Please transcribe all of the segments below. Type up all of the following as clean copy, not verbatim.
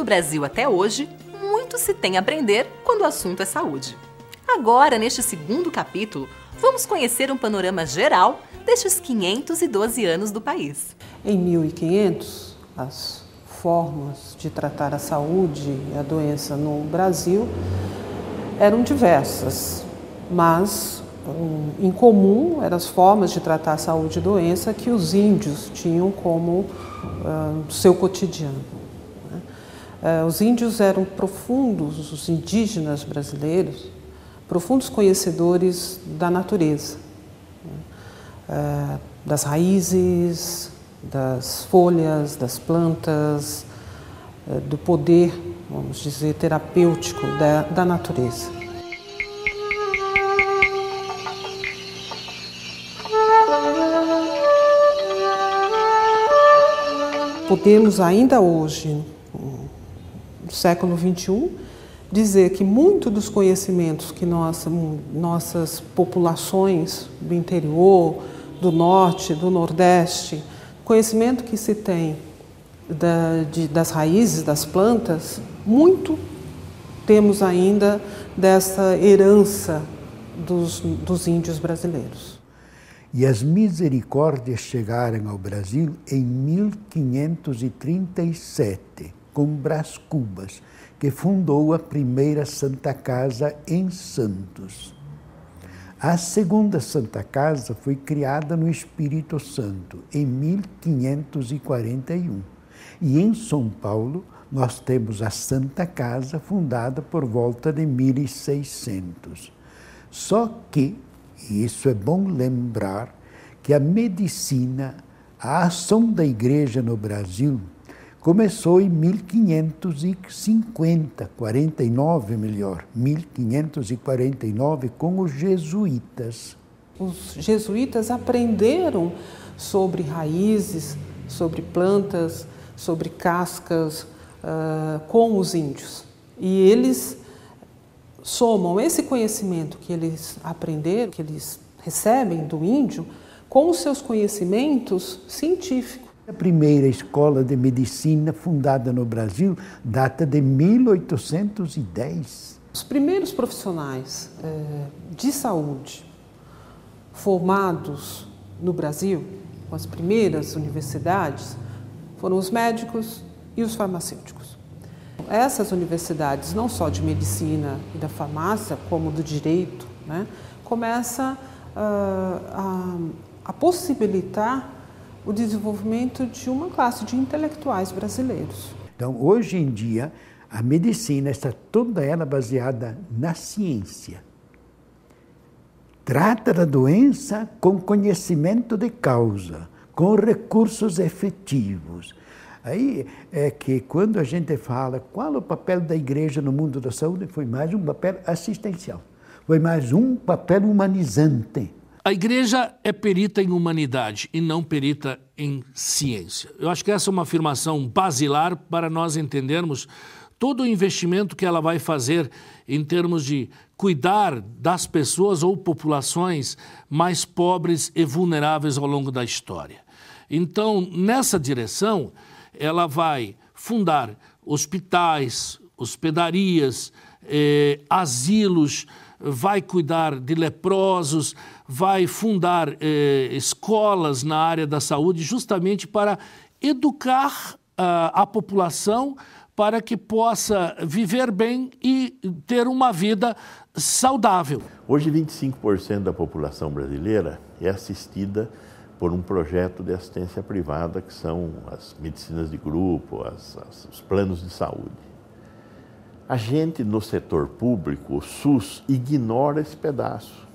Brasil até hoje, muito se tem a aprender quando o assunto é saúde. Agora, neste segundo capítulo, vamos conhecer um panorama geral destes 512 anos do país. Em 1500, as formas de tratar a saúde e a doença no Brasil eram diversas, mas em comum eram as formas de tratar a saúde e doença que os índios tinham como seu cotidiano. Os índios eram profundos, os indígenas brasileiros, profundos conhecedores da natureza, das raízes, das folhas, das plantas, do poder, vamos dizer, terapêutico da natureza. Podemos ainda hoje, no século XXI, dizer que muito dos conhecimentos que nossas populações do interior, do norte, do nordeste, conhecimento que se tem das raízes das plantas, muito temos ainda dessa herança dos índios brasileiros. E as misericórdias chegaram ao Brasil em 1537, com Brás Cubas, que fundou a primeira Santa Casa em Santos. A segunda Santa Casa foi criada no Espírito Santo, em 1541. E em São Paulo, nós temos a Santa Casa, fundada por volta de 1600. Só que, e isso é bom lembrar, que a medicina, a ação da Igreja no Brasil, começou em 1550, 1549, com os jesuítas. Os jesuítas aprenderam sobre raízes, sobre plantas, sobre cascas, com os índios. E eles somam esse conhecimento que eles aprenderam, que eles recebem do índio, com os seus conhecimentos científicos. A primeira escola de medicina fundada no Brasil data de 1810. Os primeiros profissionais de saúde formados no Brasil, com as primeiras universidades, foram os médicos e os farmacêuticos. Essas universidades, não só de medicina e da farmácia, como do direito, né, começa a possibilitar o desenvolvimento de uma classe de intelectuais brasileiros. Então, hoje em dia, a medicina está toda ela baseada na ciência. Trata da doença com conhecimento de causa, com recursos efetivos. Aí é que quando a gente fala qual é o papel da igreja no mundo da saúde, foi mais um papel assistencial, foi mais um papel humanizante. A igreja é perita em humanidade e não perita em ciência. Eu acho que essa é uma afirmação basilar para nós entendermos todo o investimento que ela vai fazer em termos de cuidar das pessoas ou populações mais pobres e vulneráveis ao longo da história. Então, nessa direção, ela vai fundar hospitais, hospedarias, asilos, vai cuidar de leprosos, vai fundar escolas na área da saúde justamente para educar a população para que possa viver bem e ter uma vida saudável. Hoje, 25% da população brasileira é assistida por um projeto de assistência privada, que são as medicinas de grupo, os planos de saúde. A gente, no setor público, o SUS, ignora esse pedaço.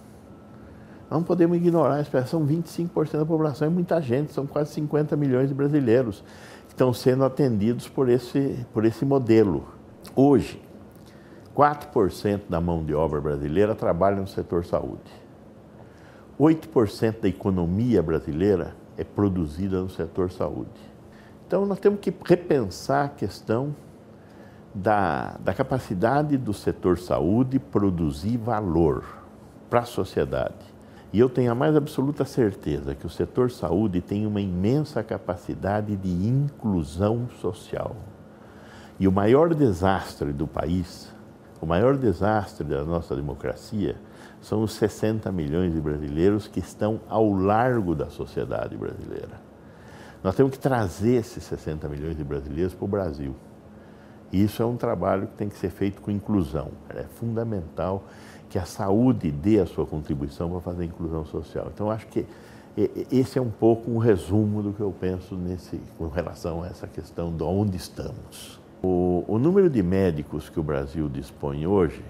Não podemos ignorar esse pedaço. São 25% da população, é muita gente, são quase 50 milhões de brasileiros que estão sendo atendidos por esse modelo. Hoje, 4% da mão de obra brasileira trabalha no setor saúde. 8% da economia brasileira é produzida no setor saúde. Então, nós temos que repensar a questão da capacidade do setor saúde produzir valor para a sociedade. E eu tenho a mais absoluta certeza que o setor saúde tem uma imensa capacidade de inclusão social. E o maior desastre do país, o maior desastre da nossa democracia, são os 60 milhões de brasileiros que estão ao largo da sociedade brasileira. Nós temos que trazer esses 60 milhões de brasileiros para o Brasil. E isso é um trabalho que tem que ser feito com inclusão. É fundamental que a saúde dê a sua contribuição para fazer a inclusão social. Então, acho que esse é um pouco um resumo do que eu penso com relação a essa questão de onde estamos. O número de médicos que o Brasil dispõe hoje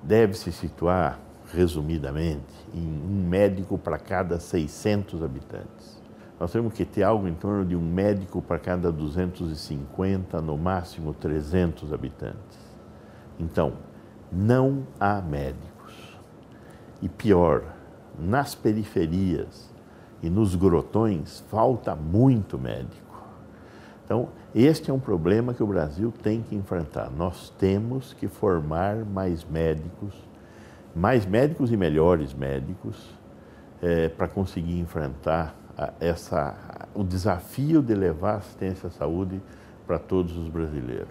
deve se situar, resumidamente, em um médico para cada 600 habitantes. Nós temos que ter algo em torno de um médico para cada 250, no máximo 300 habitantes. Então, não há médicos. E pior, nas periferias e nos grotões, falta muito médico. Então, este é um problema que o Brasil tem que enfrentar. Nós temos que formar mais médicos e melhores médicos para conseguir enfrentar o desafio de levar assistência à saúde para todos os brasileiros.